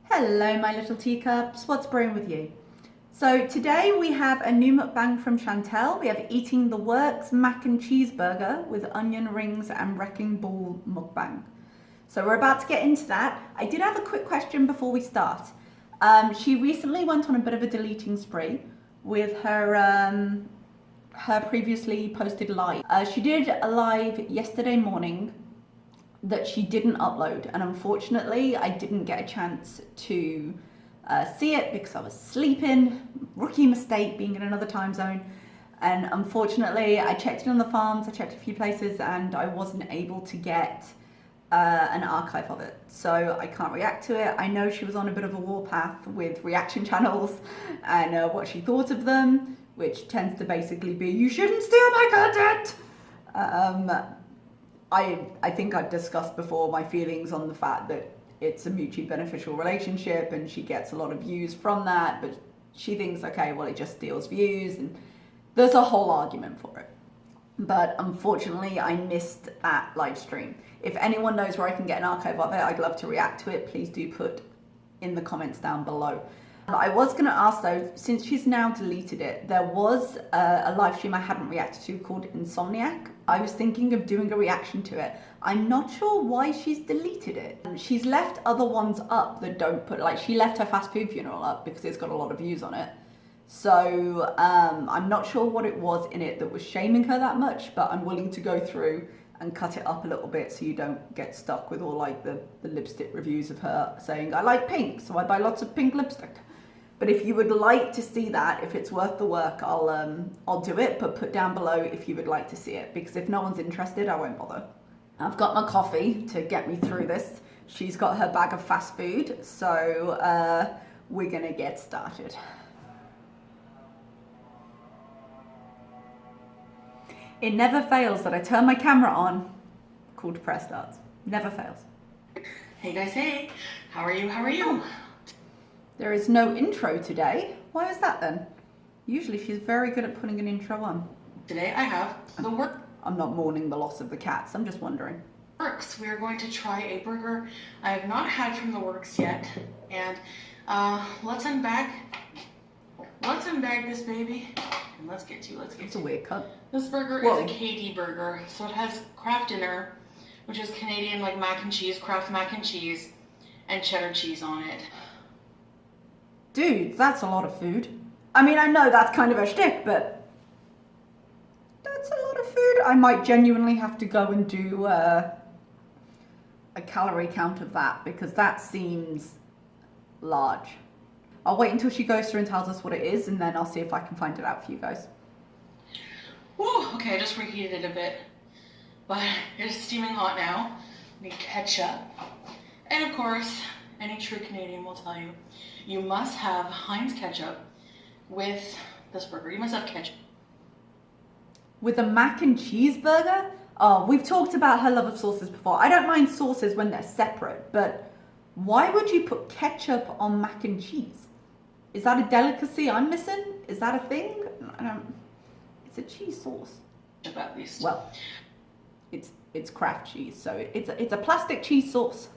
Hello my little teacups, what's brewing with you? So today we have a new mukbang from Chantal. We have Eating the Works mac and cheese burger with onion rings and wrecking ball mukbang. So we're about to get into that. I did have a quick question before we start. She recently went on a bit of a deleting spree with her previously posted live. She did a live yesterday morning that she didn't upload, and unfortunately I didn't get a chance to see it because I was sleeping. Rookie mistake, being in another time zone. And unfortunately I checked it on the farms, I checked a few places, and I wasn't able to get an archive of it, so I can't react to it. I know she was on a bit of a warpath with reaction channels and what she thought of them, which tends to basically be, you shouldn't steal my content. I think I've discussed before my feelings on the fact that it's a mutually beneficial relationship and she gets a lot of views from that, but she thinks, okay, well, it just steals views, and there's a whole argument for it. But unfortunately, I missed that live stream. If anyone knows where I can get an archive of it, I'd love to react to it. Please do put in the comments down below. I was going to ask though, since she's now deleted it, there was a live stream I hadn't reacted to called Insomniac. I was thinking of doing a reaction to it. I'm not sure why she's deleted it. She's left other ones up that don't put, like she left her fast food funeral up because it's got a lot of views on it. So I'm not sure what it was in it that was shaming her that much, but I'm willing to go through and cut it up a little bit so you don't get stuck with all like the lipstick reviews of her saying, I like pink, so I buy lots of pink lipstick. But if you would like to see that, if it's worth the work, I'll do it, but put down below if you would like to see it, because if no one's interested, I won't bother. I've got my coffee to get me through this. She's got her bag of fast food, so we're gonna get started. It never fails that I turn my camera on, call to press starts. Never fails. Hey guys, hey. How are you? How are you? There is no intro today. Why is that then? Usually she's very good at putting an intro on. Today I have the works. I'm not mourning the loss of the cats, I'm just wondering. We are going to try a burger I have not had from the works yet. And let's unbag this baby. And let's get to it. It's a weird cut. This burger is a KD burger. So it has Kraft Dinner, which is Canadian like mac and cheese, Kraft mac and cheese, and cheddar cheese on it. Dude, that's a lot of food. I mean, I know that's kind of a shtick, but that's a lot of food. I might genuinely have to go and do a calorie count of that, because that seems large. I'll wait until she goes through and tells us what it is, and then I'll see if I can find it out for you guys. Woo, okay, I just reheated it a bit, but it's steaming hot now. Need ketchup. And of course, any true Canadian will tell you, you must have Heinz ketchup with this burger. You must have ketchup. With a mac and cheese burger? Oh, we've talked about her love of sauces before. I don't mind sauces when they're separate, but why would you put ketchup on mac and cheese? Is that a delicacy I'm missing? Is that a thing? I don't... It's a cheese sauce. At least. Well, it's Kraft cheese, so it's a plastic cheese sauce.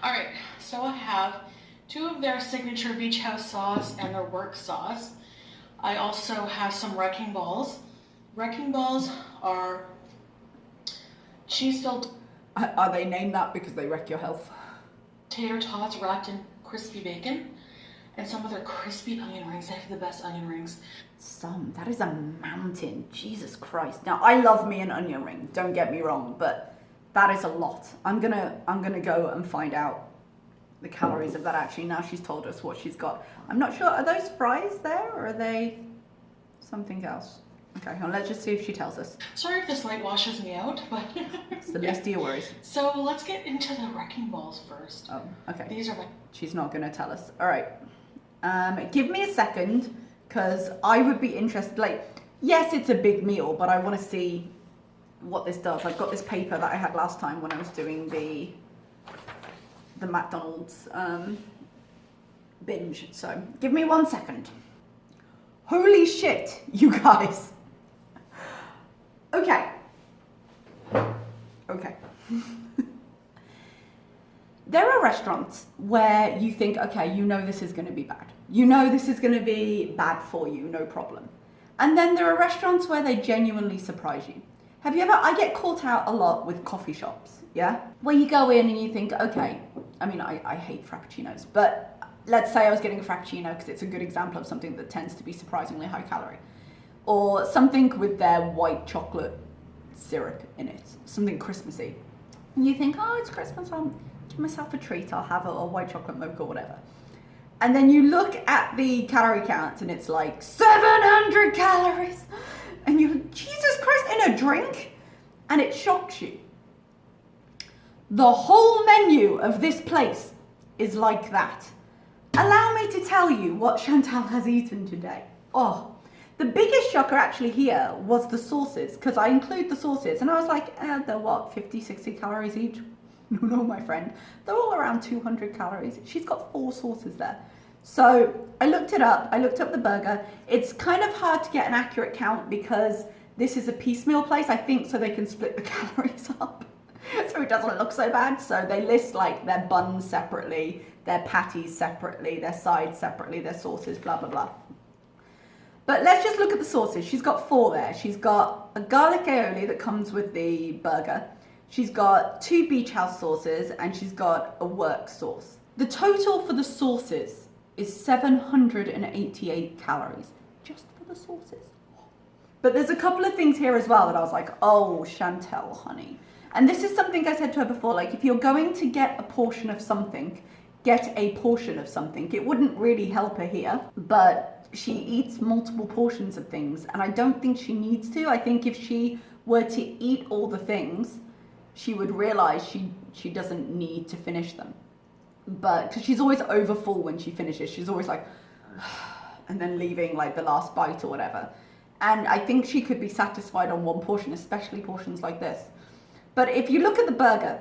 All right, so I have 2 of their signature beach house sauce and their work sauce. I also have some wrecking balls. Wrecking balls are cheese-filled. Are they named that because they wreck your health? Tater tots wrapped in crispy bacon, and some of their crispy onion rings. They have the best onion rings. That is a mountain. Jesus Christ. Now, I love me an onion ring, don't get me wrong, but that is a lot. I'm gonna go and find out the calories of that actually. Now she's told us what she's got. I'm not sure, are those fries there or are they something else? Okay, well, let's just see if she tells us. Sorry if this light washes me out, but it's the least of your worries. So let's get into the wrecking balls first. Oh, okay. These are my... She's not gonna tell us. All right. Give me a second, because I would be interested, like, yes, it's a big meal, but I want to see what this does. I've got this paper that I had last time when I was doing the McDonald's binge. So give me 1 second. Holy shit, you guys. Okay, There are restaurants where you think, okay, you know this is going to be bad. You know this is going to be bad for you, no problem. And then there are restaurants where they genuinely surprise you. Have you ever, I get caught out a lot with coffee shops, yeah? Where you go in and you think, okay, I mean, I hate frappuccinos, but let's say I was getting a frappuccino because it's a good example of something that tends to be surprisingly high calorie. Or something with their white chocolate syrup in it, something Christmassy. And you think, oh, it's Christmas, I'll give myself a treat, I'll have a white chocolate mocha or whatever. And then you look at the calorie count and it's like 700 calories. And you, Jesus Christ, in a drink? And it shocks you. The whole menu of this place is like that. Allow me to tell you what Chantal has eaten today. Oh, the biggest shocker actually here was the sauces, because I include the sauces. And I was like, they're what, 50, 60 calories each? No, my friend. They're all around 200 calories. She's got 4 sauces there. So I looked it up. I looked up the burger. It's kind of hard to get an accurate count because this is a piecemeal place, I think, so they can split the calories up. So it doesn't look so bad. So they list like their buns separately, their patties separately, their sides separately, their sauces, blah, blah, blah. But let's just look at the sauces. She's got 4 there. She's got a garlic aioli that comes with the burger. She's got 2 beach house sauces and she's got a work sauce. The total for the sauces is 788 calories just for the sauces. But there's a couple of things here as well that I was like, oh, Chantal, honey. And this is something I said to her before, like if you're going to get a portion of something, get a portion of something. It wouldn't really help her here, but she eats multiple portions of things and I don't think she needs to. I think if she were to eat all the things, she would realize she doesn't need to finish them. But because she's always over full when she finishes, she's always like, and then leaving like the last bite or whatever. And I think she could be satisfied on one portion, especially portions like this. But if you look at the burger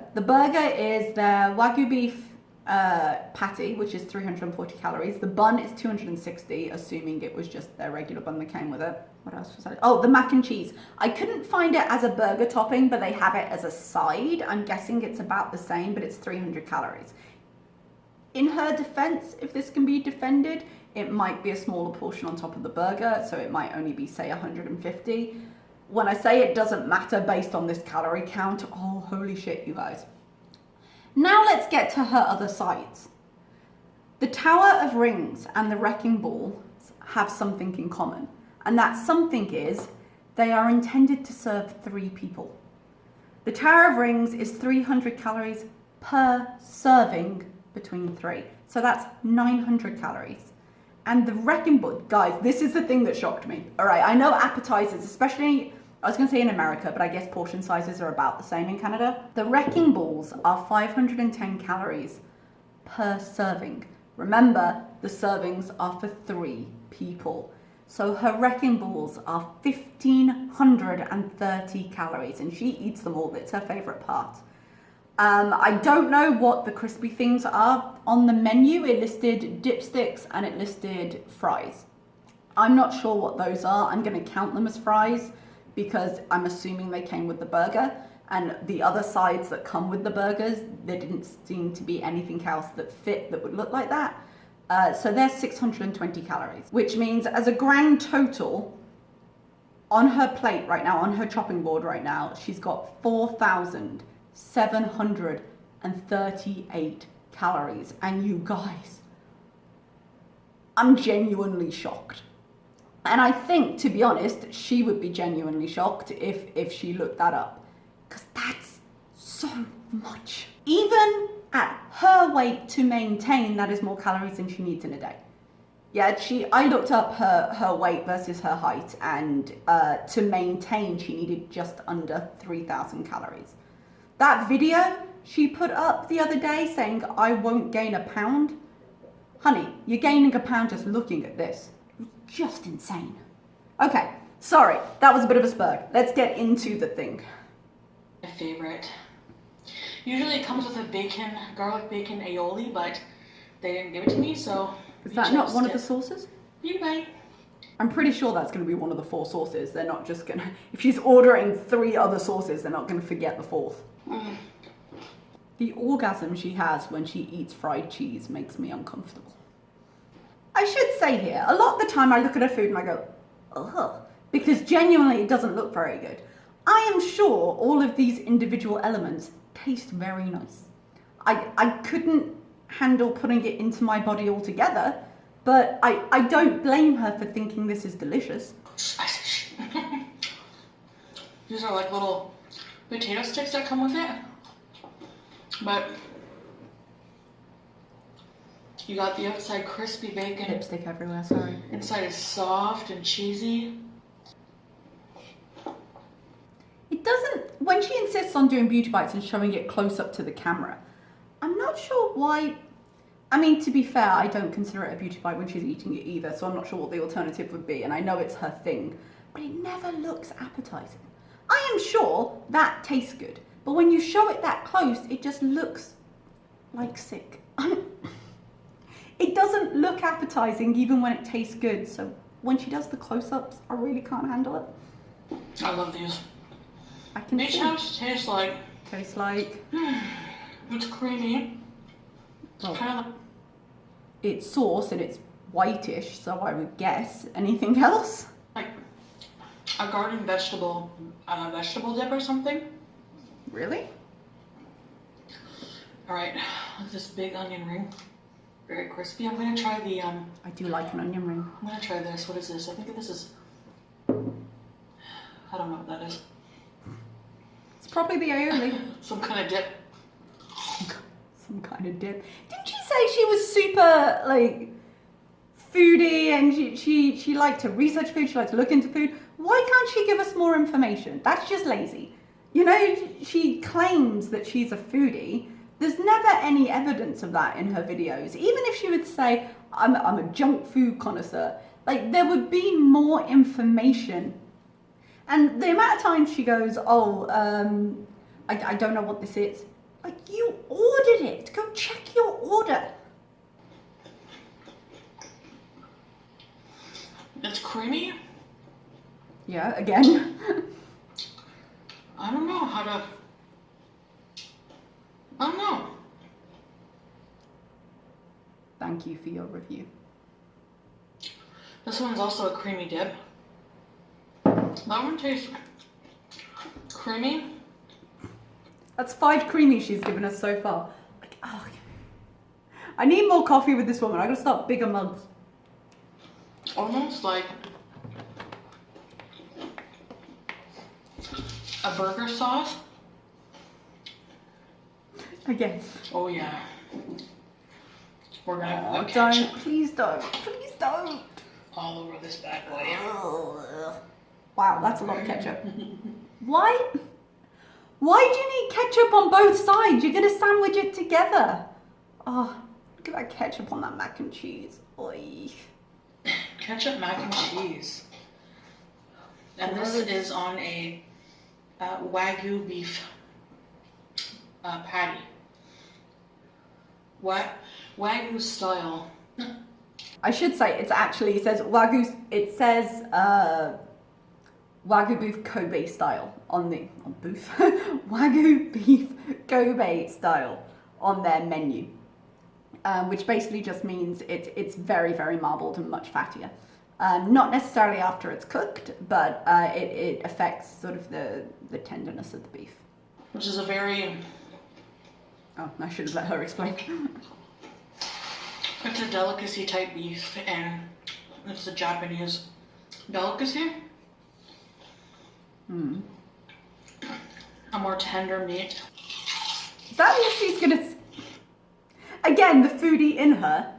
is their Wagyu beef patty, which is 340 calories. The bun is 260, assuming it was just their regular bun that came with it. What else was I? Oh, the mac and cheese. I couldn't find it as a burger topping, but they have it as a side. I'm guessing it's about the same, but it's 300 calories. In her defense, if this can be defended, it might be a smaller portion on top of the burger, so it might only be, say, 150. When I say it doesn't matter based on this calorie count, oh, holy shit, you guys. Now let's get to her other sides. The Tower of Rings and the Wrecking Ball have something in common, and that something is they are intended to serve 3 people. The Tower of Rings is 300 calories per serving between 3. So that's 900 calories. And the Wrecking Ball, guys, this is the thing that shocked me. All right, I know appetizers, especially, I was gonna say in America, but I guess portion sizes are about the same in Canada. The Wrecking Balls are 510 calories per serving. Remember, the servings are for 3 people. So her Wrecking Balls are 1,530 calories and she eats them all. It's her favorite part. I don't know what the crispy things are on the menu. It listed dipsticks and it listed fries. I'm not sure what those are. I'm going to count them as fries because I'm assuming they came with the burger, and the other sides that come with the burgers, there didn't seem to be anything else that fit that would look like that. So they're 620 calories, which means as a grand total on her plate right now, on her chopping board right now, she's got 4,738 calories. And you guys, I'm genuinely shocked. And I think, to be honest, she would be genuinely shocked if she looked that up. Because that's so much. Even at her weight to maintain, that is more calories than she needs in a day. Yeah, I looked up her weight versus her height, and to maintain, she needed just under 3,000 calories. That video she put up the other day saying, I won't gain a pound. Honey, you're gaining a pound just looking at this. Just insane. Okay, sorry, that was a bit of a spur. Let's get into the thing. My favorite. Usually it comes with a garlic bacon aioli, but they didn't give it to me, so... Is that not one of the sauces? You might. I'm pretty sure that's going to be one of the 4 sauces. They're not just going to... If she's ordering 3 other sauces, they're not going to forget the 4th. The orgasm she has when she eats fried cheese makes me uncomfortable. I should say here, a lot of the time I look at her food and I go, ugh, because genuinely it doesn't look very good. I am sure all of these individual elements taste very nice. I couldn't handle putting it into my body altogether, but I don't blame her for thinking this is delicious. These are like little potato sticks that come with it. But you got the outside crispy bacon. Lipstick everywhere, sorry. Inside is soft and cheesy. It doesn't, when she insists on doing beauty bites and showing it close up to the camera, I'm not sure why. I mean, to be fair, I don't consider it a beauty bite when she's eating it either, so I'm not sure what the alternative would be, and I know it's her thing, but it never looks appetizing. I am sure that tastes good, but when you show it that close, it just looks like sick. It doesn't look appetizing even when it tastes good, so when she does the close-ups, I really can't handle it. I love these. I can These house tastes like... Tastes like... It's creamy. Well, Kind of like... it's sauce and it's whitish, so I would guess. Anything else? like a garden vegetable dip or something. Really? All right, with this big onion ring, very crispy. I'm gonna try the I do like an onion ring. I'm gonna try this. What is this? I think this is. I don't know what that is. It's probably the aioli. Some kind of dip. Some kind of dip. Didn't she say she was super like foodie and she liked to research food, she liked to look into food? Why can't she give us more information? That's just lazy. You know, she claims that she's a foodie. There's never any evidence of that in her videos. Even if she would say, I'm a junk food connoisseur, like there would be more information. And the amount of times she goes, oh, I don't know what this is. Like, you ordered it. Go check your order. It's creamy. Yeah, again. I don't know how to. I don't know. Thank you for your review. This one's also a creamy dip. That one tastes creamy. That's 5 creamies she's given us so far. Like, oh, I need more coffee with this woman. I gotta start bigger mugs. Almost like a burger sauce. Again. Oh yeah. We're gonna Oh, put ketchup don't. Please don't. Please don't. all over this bad boy. Oh. Wow, that's a lot of ketchup. Why? Why do you need ketchup on both sides? You're gonna sandwich it together. Oh, look at that ketchup on that mac and cheese. Oy. Ketchup mac and cheese. And this is on a Wagyu beef patty. Wagyu style. I should say it says Wagyu. It says Wagyu beef Kobe style on booth. Wagyu beef Kobe style on their menu, which basically just means it's very, very marbled and much fattier. Not necessarily after it's cooked, but it affects sort of the tenderness of the beef. Which is a very... Oh, I should have let her explain. It's a delicacy type beef, and it's a Japanese delicacy. Mm. A more tender meat. Is that what she's gonna... Again, the foodie in her.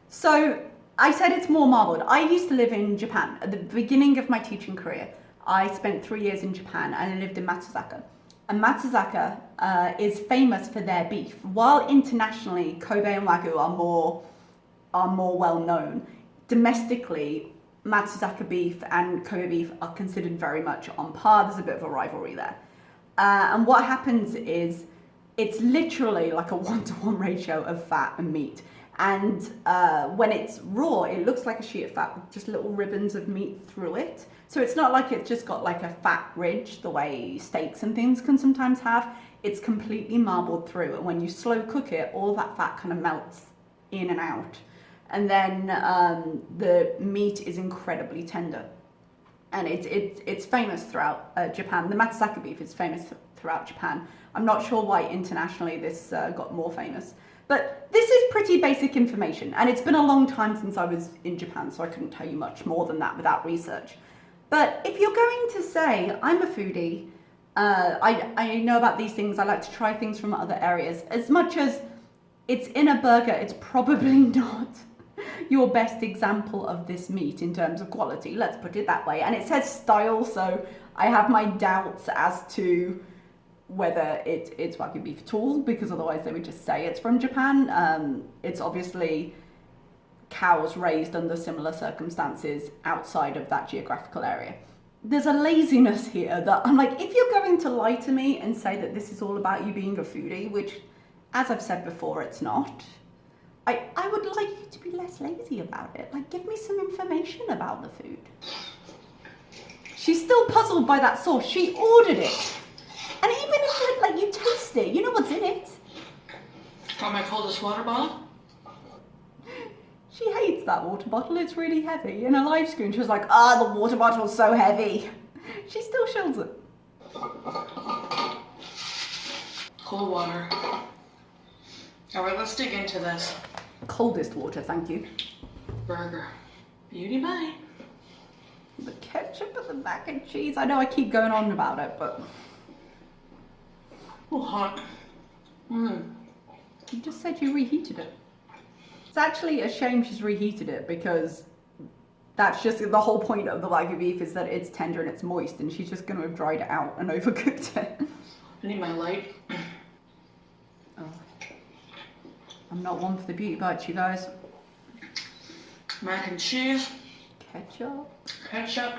So, I said it's more marbled. I used to live in Japan. At the beginning of my teaching career, I spent 3 years in Japan and I lived in Matsuzaka. And Matsuzaka is famous for their beef. While internationally, Kobe and Wagyu are more well known, domestically, Matsuzaka beef and Kobe beef are considered very much on par. There's a bit of a rivalry there. And what happens is it's literally like a 1-to-1 ratio of fat and meat. And when it's raw, it looks like a sheet of fat with just little ribbons of meat through it. So it's not like it's just got like a fat ridge the way steaks and things can sometimes have. It's completely marbled through, and when you slow cook it, all that fat kind of melts in and out. And then the meat is incredibly tender. And it's famous throughout Japan. The Matsuzaka beef is famous throughout Japan. I'm not sure why internationally this got more famous. But this is pretty basic information, and it's been a long time since I was in Japan, so I couldn't tell you much more than that without research. But if you're going to say, I'm a foodie, I know about these things, I like to try things from other areas, as much as it's in a burger, it's probably not your best example of this meat in terms of quality, let's put it that way. And it says style, so I have my doubts as to whether it's Wagyu beef at all, because otherwise they would just say it's from Japan. It's obviously cows raised under similar circumstances outside of that geographical area. There's a laziness here that I'm like, if you're going to lie to me and say that this is all about you being a foodie, which, as I've said before, it's not, I would like you to be less lazy about it. Like, give me some information about the food. She's still puzzled by that sauce. She ordered it. And even if you taste it, you know what's in it. Got my coldest water bottle. She hates that water bottle, it's really heavy. In a live screen, she was like, the water bottle's so heavy. She still shills it. Cold water. All right, let's dig into this. Coldest water, thank you. Burger Beauty, bye. The ketchup and the mac and cheese. I know I keep going on about it, but... Oh, hot. You just said you reheated it. It's actually a shame she's reheated it, because that's just the whole point of the Wagyu beef, is that it's tender and it's moist, and she's just going to have dried it out and overcooked it. I need my light. Oh. I'm not one for the beauty bites, you guys. Mac and cheese. Ketchup. Ketchup.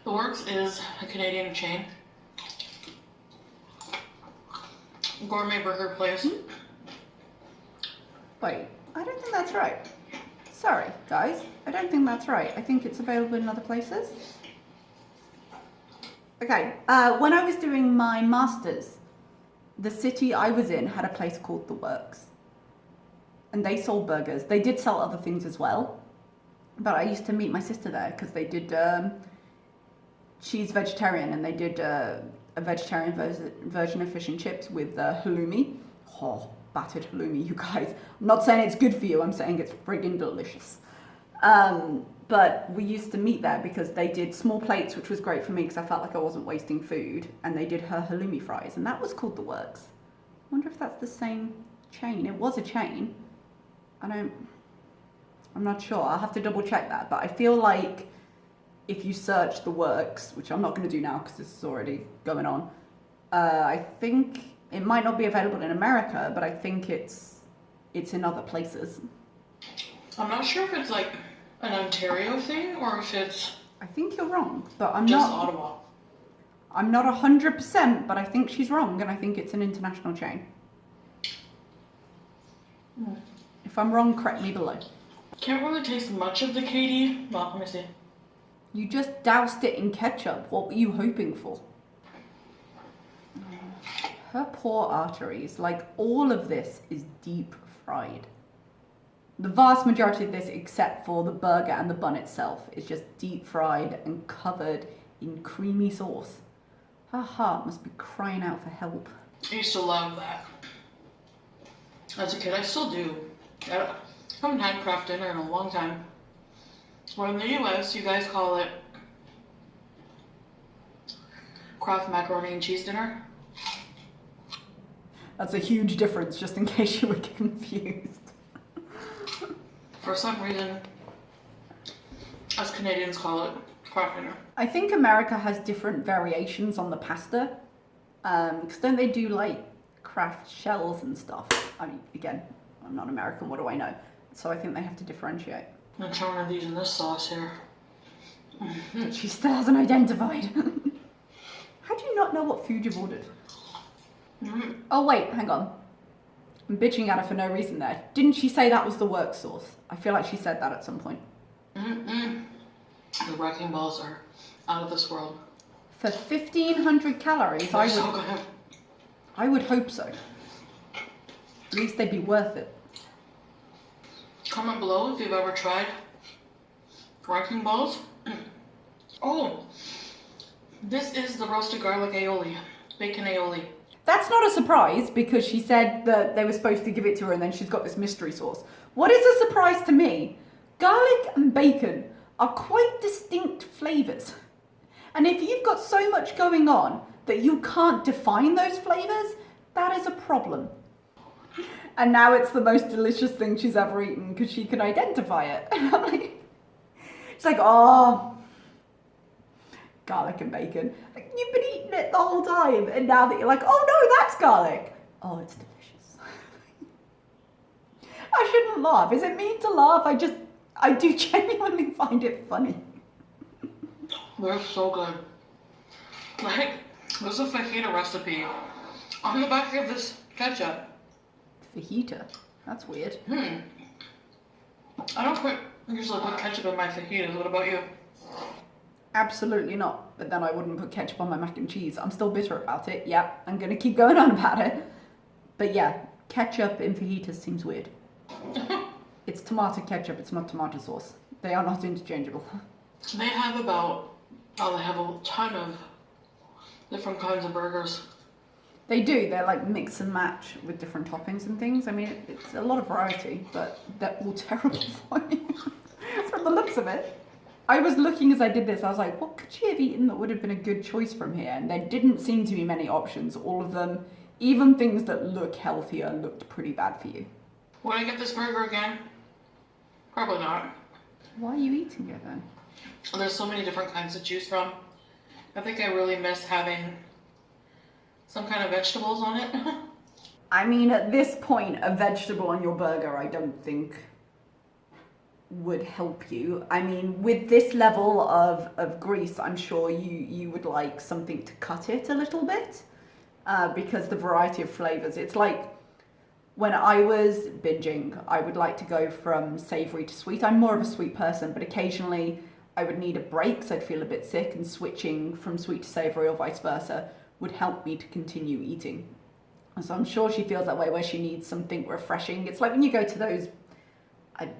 The Works is a Canadian chain. Gourmet burger place. Wait, I don't think that's right. Sorry, guys. I don't think that's right. I think it's available in other places. Okay, when I was doing my master's, the city I was in had a place called The Works. And they sold burgers. They did sell other things as well. But I used to meet my sister there because they did she's vegetarian, and they did a vegetarian version of fish and chips with halloumi. Oh, battered halloumi, you guys. I'm not saying it's good for you, I'm saying it's friggin' delicious. But we used to meet there because they did small plates, which was great for me because I felt like I wasn't wasting food, and they did her halloumi fries, and that was called The Works. I wonder if that's the same chain. It was a chain. I'm not sure. I'll have to double check that, but I feel like if you search The Works, which I'm not going to do now because this is already going on, I think it might not be available in America, but I think it's in other places. I'm not sure if it's like an Ontario thing or if it's... I think you're wrong, but I'm just not... Ottawa. I'm not 100%, but I think she's wrong, and I think it's an international chain. If I'm wrong, correct me below. Can't really taste much of the KD. Well, let me see. You just doused it in ketchup. What were you hoping for? Her poor arteries. Like, all of this is deep fried. The vast majority of this, except for the burger and the bun itself, is just deep fried and covered in creamy sauce. Her heart must be crying out for help. I used to love that. As a kid, I still do. I haven't had Kraft dinner in a long time. Well, in the US, you guys call it Kraft macaroni and cheese dinner. That's a huge difference, just in case you were confused. For some reason, us Canadians call it Kraft dinner. I think America has different variations on the pasta. Because don't they do like Kraft shells and stuff? I mean, again, I'm not American, what do I know? So I think they have to differentiate. I'm gonna try one of these in this sauce here. That she still hasn't identified. How do you not know what food you've ordered? Oh wait, hang on. I'm bitching at her for no reason there. Didn't she say that was the work sauce? I feel like she said that at some point. The wrecking balls are out of this world. For 1,500 calories, They're so good. I would hope so. At least they'd be worth it. Comment below if you've ever tried wrecking balls. Oh, this is the roasted garlic aioli, bacon aioli. That's not a surprise because she said that they were supposed to give it to her and then she's got this mystery sauce. What is a surprise to me? Garlic and bacon are quite distinct flavors. And if you've got so much going on that you can't define those flavors, that is a problem. And now it's the most delicious thing she's ever eaten because she can identify it. And I'm like, she's like, oh, garlic and bacon. Like, you've been eating it the whole time, and now that you're like, oh no, that's garlic. Oh, it's delicious. I shouldn't laugh. Is it mean to laugh? I do genuinely find it funny. They're so good. Like, there's a fajita recipe on the back of this ketchup. Fajita? That's weird. I don't usually put ketchup in my fajitas. What about you? Absolutely not. But then I wouldn't put ketchup on my mac and cheese. I'm still bitter about it. Yep, I'm gonna keep going on about it. But yeah, ketchup in fajitas seems weird. It's tomato ketchup, it's not tomato sauce. They are not interchangeable. They have they have a ton of different kinds of burgers. They do. They're like mix and match with different toppings and things. I mean, it's a lot of variety, but they're all terrible for you from the looks of it. I was looking as I did this, I was like, what could she have eaten that would have been a good choice from here? And there didn't seem to be many options. All of them, even things that look healthier, looked pretty bad for you. Would I get this burger again? Probably not. Why are you eating it then? There's so many different kinds to choose from. I think I really miss having some kind of vegetables on it. I mean, at this point, a vegetable on your burger, I don't think would help you. I mean, with this level of grease, I'm sure you would like something to cut it a little bit because the variety of flavors. It's like when I was binging, I would like to go from savory to sweet. I'm more of a sweet person, but occasionally I would need a break, so I'd feel a bit sick, and switching from sweet to savory or vice versa would help me to continue eating. And so I'm sure she feels that way, where she needs something refreshing. It's like when you go to those,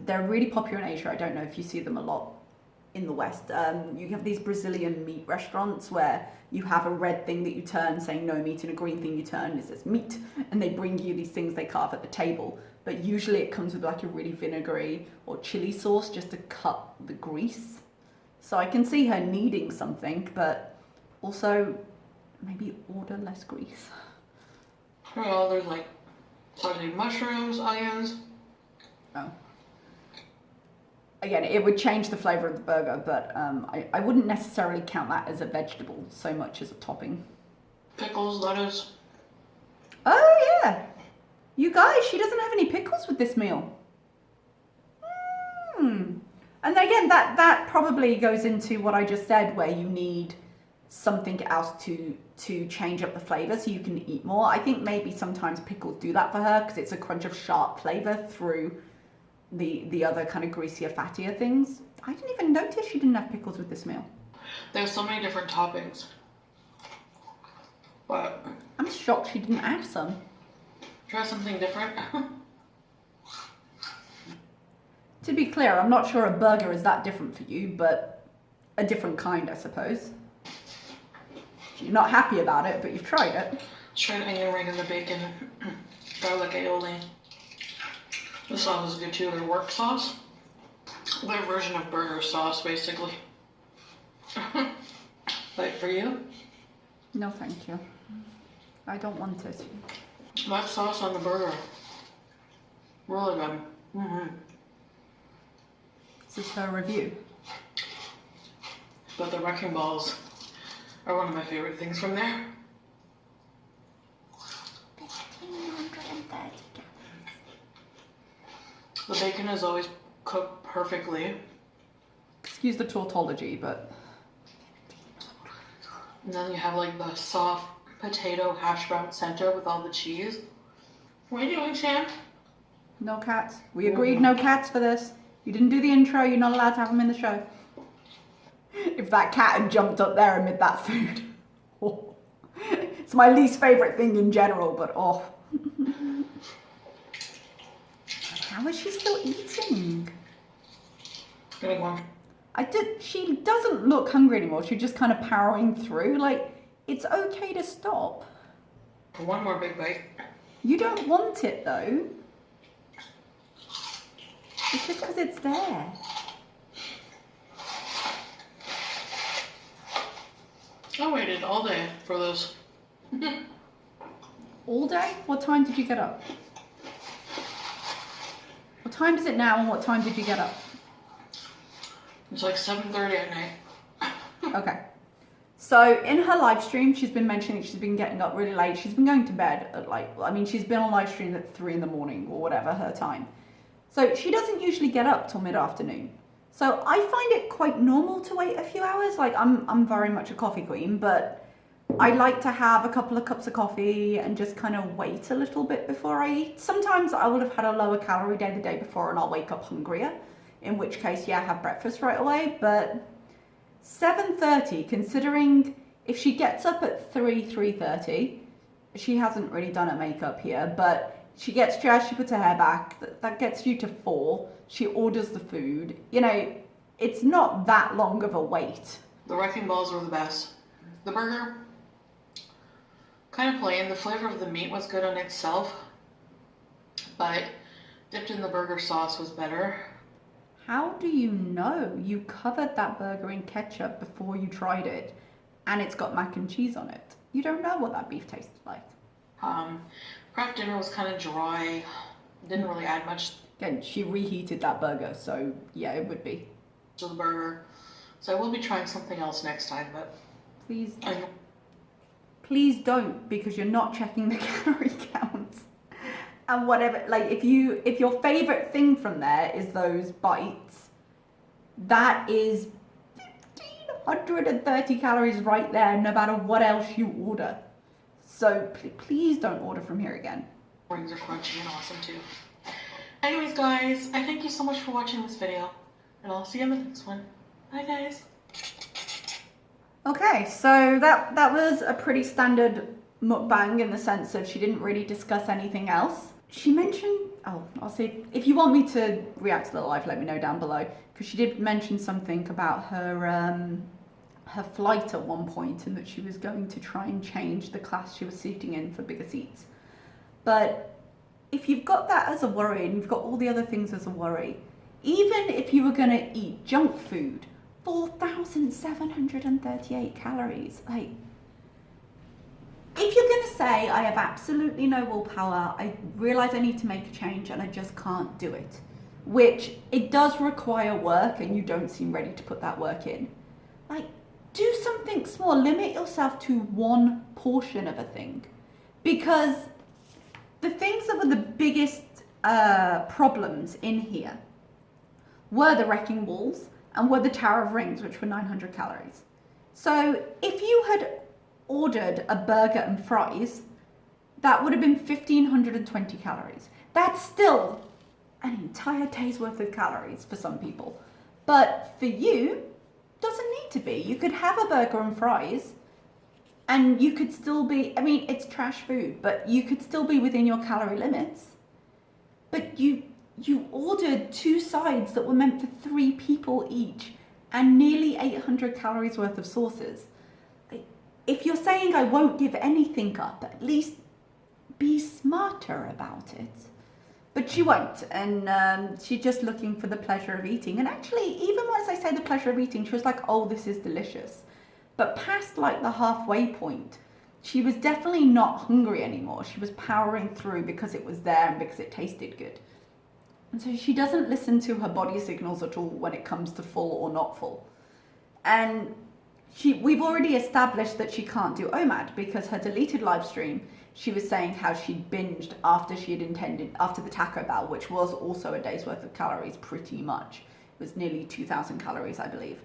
they're really popular in Asia. I don't know if you see them a lot in the West. You have these Brazilian meat restaurants where you have a red thing that you turn saying no meat and a green thing you turn it says meat, and they bring you these things they carve at the table. But usually it comes with like a really vinegary or chili sauce just to cut the grease. So I can see her needing something, but also maybe order less grease. Well, there's like sauteed mushrooms, onions. Oh. Again, it would change the flavour of the burger, but I wouldn't necessarily count that as a vegetable so much as a topping. Pickles, lettuce. Oh yeah! You guys, she doesn't have any pickles with this meal. And again, that probably goes into what I just said, where you need something else to change up the flavour so you can eat more. I think maybe sometimes pickles do that for her because it's a crunch of sharp flavour through the other kind of greasier, fattier things. I didn't even notice she didn't have pickles with this meal. There's so many different toppings. But I'm shocked she didn't add some. try something different. To be clear, I'm not sure a burger is that different for you, but a different kind, I suppose. You're not happy about it, but you've tried it. Try an onion ring and the bacon garlic aioli. The sauce is good too. Their work sauce. Their version of burger sauce, basically. Like for you? No, thank you. I don't want it. That sauce on the burger. Really good. Mm-hmm. This is her review. But the wrecking balls are one of my favorite things from there. 1,530 The bacon is always cooked perfectly. Excuse the tautology, but... And then you have like the soft potato hash brown center with all the cheese. What are you doing, Sam? No cats. We agreed no cats for this. You didn't do the intro, you're not allowed to have them in the show. If that cat had jumped up there amid that food. Oh. It's my least favourite thing in general, but oh. How is she still eating? Getting one. She doesn't look hungry anymore. She's just kind of powering through. Like, it's okay to stop. For one more big bite. You don't want it though. It's just because it's there. I waited all day for this. All day? What time did you get up? What time is it now and what time did you get up? It's like 7:30 at night. Okay. So in her live stream, she's been mentioning she's been getting up really late. She's been going to bed at she's been on live stream at 3 in the morning or whatever her time. So she doesn't usually get up till mid-afternoon. So I find it quite normal to wait a few hours. Like I'm very much a coffee queen, but I like to have a couple of cups of coffee and just kind of wait a little bit before I eat. Sometimes I will have had a lower calorie day the day before and I'll wake up hungrier, in which case, yeah, have breakfast right away. But 7:30, considering if she gets up at 3:30, she hasn't really done her makeup here, but she gets dressed, she puts her hair back, that gets you to 4, she orders the food. You know, it's not that long of a wait. The wrecking balls were the best. The burger, kind of plain. The flavor of the meat was good on itself, but dipped in the burger sauce was better. How do you know? You covered that burger in ketchup before you tried it, and it's got mac and cheese on it. You don't know what that beef tasted like. Kraft dinner was kind of dry. Didn't really add much Again, she reheated that burger, so yeah, it would be. to the burger. So I will be trying something else next time, but Please don't, because you're not checking the calorie counts. And whatever, like if your favorite thing from there is those bites, that is 1,530 calories right there, no matter what else you order. So please don't order from here again. wings are crunchy and awesome too. Anyways, guys, I thank you so much for watching this video, and I'll see you in the next one. Bye, guys. Okay, so that was a pretty standard mukbang in the sense of she didn't really discuss anything else. She mentioned, I'll see, if you want me to react to the live, let me know down below, because she did mention something about her flight at one point and that she was going to try and change the class she was sitting in for bigger seats. But if you've got that as a worry and you've got all the other things as a worry, even if you were going to eat junk food, 4,738 calories, like, if you're going to say, I have absolutely no willpower, I realise I need to make a change and I just can't do it, which it does require work and you don't seem ready to put that work in, like, do something small. Limit yourself to one portion of a thing, because the things that were the biggest problems in here were the wrecking balls and were the Tower of Rings, which were 900 calories. So if you had ordered a burger and fries, that would have been 1,520 calories. That's still an entire day's worth of calories for some people. But for you, doesn't need to be. You could have a burger and fries and you could still be, I mean, it's trash food, but you could still be within your calorie limits. But you ordered 2 sides that were meant for 3 people each and nearly 800 calories worth of sauces. If you're saying I won't give anything up, at least be smarter about it. But she won't, and she's just looking for the pleasure of eating. And actually, even as I say the pleasure of eating, she was like, oh, this is delicious. But past like the halfway point, she was definitely not hungry anymore. She was powering through because it was there and because it tasted good. And so she doesn't listen to her body signals at all when it comes to full or not full. And we've already established that she can't do OMAD because her deleted live stream, she was saying how she binged after the Taco Bell, which was also a day's worth of calories, pretty much. It was nearly 2,000 calories, I believe,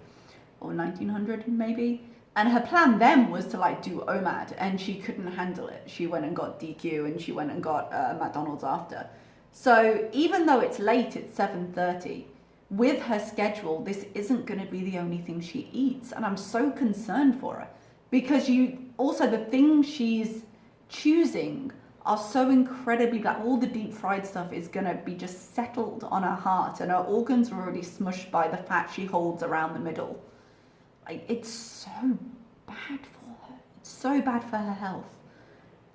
or 1,900 maybe. And her plan then was to like do OMAD, and she couldn't handle it. She went and got DQ, and she went and got McDonald's after. So even though it's late, it's 7:30, with her schedule, this isn't going to be the only thing she eats. And I'm so concerned for her, because the things she's choosing are so incredibly, like all the deep fried stuff is going to be just settled on her heart, and her organs are already smushed by the fat she holds around the middle. Like, it's so bad for her. It's so bad for her health.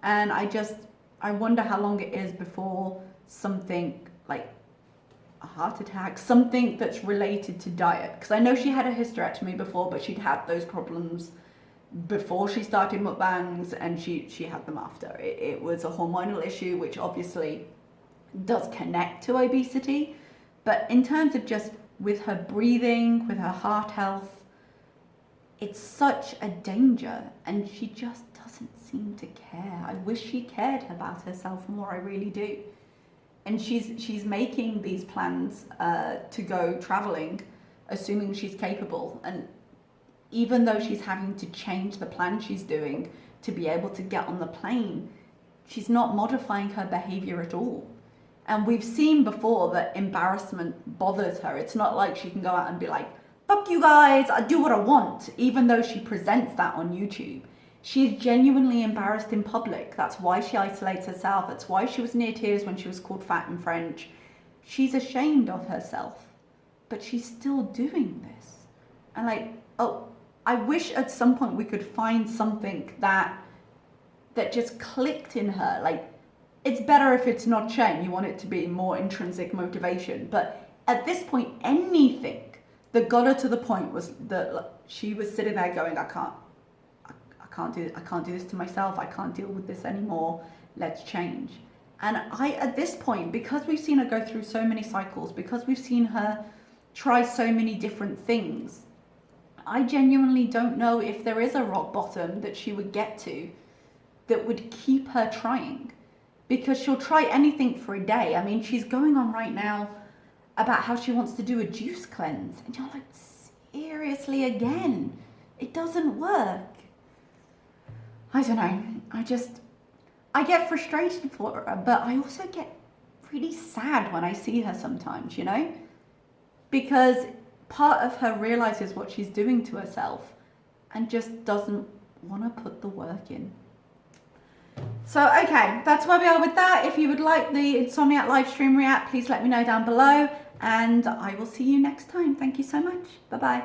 And I wonder how long it is before something like a heart attack, something that's related to diet. Because I know she had a hysterectomy before, but she'd had those problems before she started mukbangs, and she had them after. It was a hormonal issue, which obviously does connect to obesity. But in terms of just with her breathing, with her heart health, it's such a danger, and she just doesn't seem to care. I wish she cared about herself more, I really do. And she's making these plans to go traveling, assuming she's capable. And even though she's having to change the plan she's doing to be able to get on the plane, she's not modifying her behavior at all. And we've seen before that embarrassment bothers her. It's not like she can go out and be like, fuck you guys, I do what I want, even though she presents that on YouTube. She's genuinely embarrassed in public. That's why she isolates herself. That's why she was near tears when she was called fat in French. She's ashamed of herself, but she's still doing this. And I wish at some point we could find something that just clicked in her. Like, it's better if it's not shame. You want it to be more intrinsic motivation. But at this point, anything that got her to the point was that she was sitting there going, I can't do this to myself. I can't deal with this anymore. Let's change. And at this point, because we've seen her go through so many cycles, because we've seen her try so many different things, I genuinely don't know if there is a rock bottom that she would get to that would keep her trying, because she'll try anything for a day. I mean, she's going on right now about how she wants to do a juice cleanse, and you're like, seriously, again? It doesn't work. I don't know. I get frustrated for her, but I also get really sad when I see her sometimes, you know? Because part of her realizes what she's doing to herself and just doesn't want to put the work in. So, okay, that's where we are with that. If you would like the Insomniac live stream react, please let me know down below, and I will see you next time. Thank you so much. Bye-bye.